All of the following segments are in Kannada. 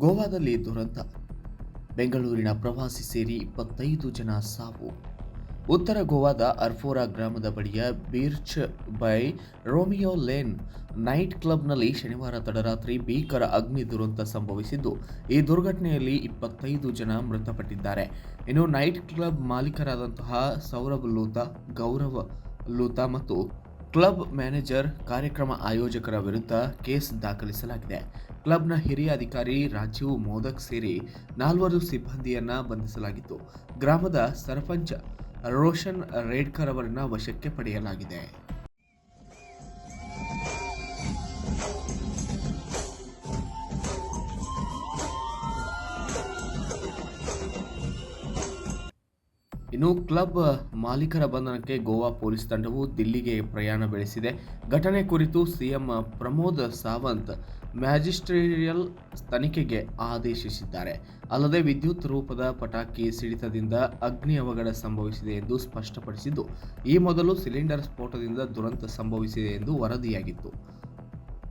ಗೋವಾದಲ್ಲಿ ದುರಂತ. ಬೆಂಗಳೂರಿನ ಪ್ರವಾಸಿ ಸೇರಿ 25 ಜನ ಸಾವು. ಉತ್ತರ ಗೋವಾದ ಅರ್ಫೋರಾ ಗ್ರಾಮದ ಬಳಿಯ beach by Romeo lane night ಕ್ಲಬ್ನಲ್ಲಿ ಶನಿವಾರ ತಡರಾತ್ರಿ ಭೀಕರ ಅಗ್ನಿ ದುರಂತ ಸಂಭವಿಸಿದ್ದು, ಈ ದುರ್ಘಟನೆಯಲ್ಲಿ 25 ಜನ ಮೃತಪಟ್ಟಿದ್ದಾರೆ. ಇನ್ನು ನೈಟ್ ಕ್ಲಬ್ ಮಾಲೀಕರಾದಂತಹ ಸೌರಭ್ ಲೂಥಾ, ಗೌರವ್ ಲೂಥಾ ಮತ್ತು ಕ್ಲಬ್ ಮ್ಯಾನೇಜರ್, ಕಾರ್ಯಕ್ರಮ ಆಯೋಜಕರ ವಿರುದ್ಧ ಕೇಸ್ ದಾಖಲಿಸಲಾಗಿದೆ. ಕ್ಲಬ್ನ ಹಿರಿಯ ಅಧಿಕಾರಿ ರಾಜೀವ್ ಮೋದಕ್ ಸೇರಿ 4 ಸಿಬ್ಬಂದಿಯನ್ನ ಬಂಧಿಸಲಾಗಿದ್ದು, ಗ್ರಾಮದ ಸರ್ಪಂಚ್ ರೋಷನ್ ರೇಡ್ಕರ್ ಅವರನ್ನ ವಶಕ್ಕೆ ಪಡೆಯಲಾಗಿದೆ. ಇನ್ನು ಕ್ಲಬ್ ಮಾಲೀಕರ ಬಂಧನಕ್ಕೆ ಗೋವಾ ಪೊಲೀಸ್ ತಂಡವು ದಿಲ್ಲಿಗೆ ಪ್ರಯಾಣ ಬೆಳೆಸಿದೆ. ಘಟನೆ ಕುರಿತು ಸಿಎಂ ಪ್ರಮೋದ್ ಸಾವಂತ್ ಮ್ಯಾಜಿಸ್ಟ್ರೇರಿಯಲ್ ತನಿಖೆಗೆ ಆದೇಶಿಸಿದ್ದಾರೆ. ಅಲ್ಲದೆ ವಿದ್ಯುತ್ ರೂಪದ ಪಟಾಕಿ ಸಿಡಿತದಿಂದ ಅಗ್ನಿ ಅವಘಡ ಸಂಭವಿಸಿದೆ ಎಂದು ಸ್ಪಷ್ಟಪಡಿಸಿದ್ದು, ಈ ಮೊದಲು ಸಿಲಿಂಡರ್ ಸ್ಫೋಟದಿಂದ ದುರಂತ ಸಂಭವಿಸಿದೆ ಎಂದು ವರದಿಯಾಗಿತ್ತು.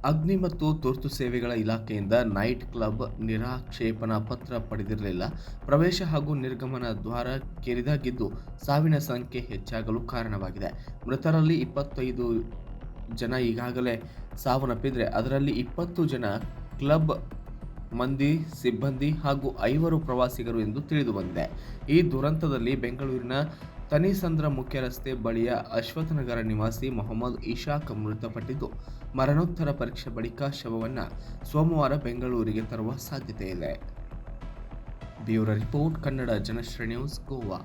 ಅಗ್ನಿ ಮತ್ತು ತುರ್ತು ಸೇವೆಗಳ ಇಲಾಖೆಯಿಂದ ನೈಟ್ ಕ್ಲಬ್ ನಿರಾಕ್ಷೇಪಣಾ ಪತ್ರ ಪಡೆದಿರಲಿಲ್ಲ. ಪ್ರವೇಶ ಹಾಗೂ ನಿರ್ಗಮನ ದ್ವಾರ ಕಿರಿದಾಗಿದ್ದು ಸಾವಿನ ಸಂಖ್ಯೆ ಹೆಚ್ಚಾಗಲು ಕಾರಣವಾಗಿದೆ. ಮೃತರಲ್ಲಿ 25 ಜನ ಈಗಾಗಲೇ ಸಾವನ್ನಪ್ಪಿದ್ರೆ, ಅದರಲ್ಲಿ 20 ಜನ ಕ್ಲಬ್ ಮಂದಿ, ಸಿಬ್ಬಂದಿ ಹಾಗೂ 5 ಪ್ರವಾಸಿಗರು ಎಂದು ತಿಳಿದುಬಂದಿದೆ. ಈ ದುರಂತದಲ್ಲಿ ಬೆಂಗಳೂರಿನ ತನಿಸಂದ್ರ ಮುಖ್ಯ ರಸ್ತೆ ಬಳಿಯ ಅಶ್ವತ್ಥನಗರ ನಿವಾಸಿ ಮೊಹಮ್ಮದ್ ಇಶಾಕ್ ಮೃತಪಟ್ಟಿದ್ದು, ಮರಣೋತ್ತರ ಪರೀಕ್ಷೆ ಬಳಿಕ ಶವವನ್ನು ಸೋಮವಾರ ಬೆಂಗಳೂರಿಗೆ ತರುವ ಸಾಧ್ಯತೆ ಇದೆ. Bureau report, Kannada Janashree news, Goa.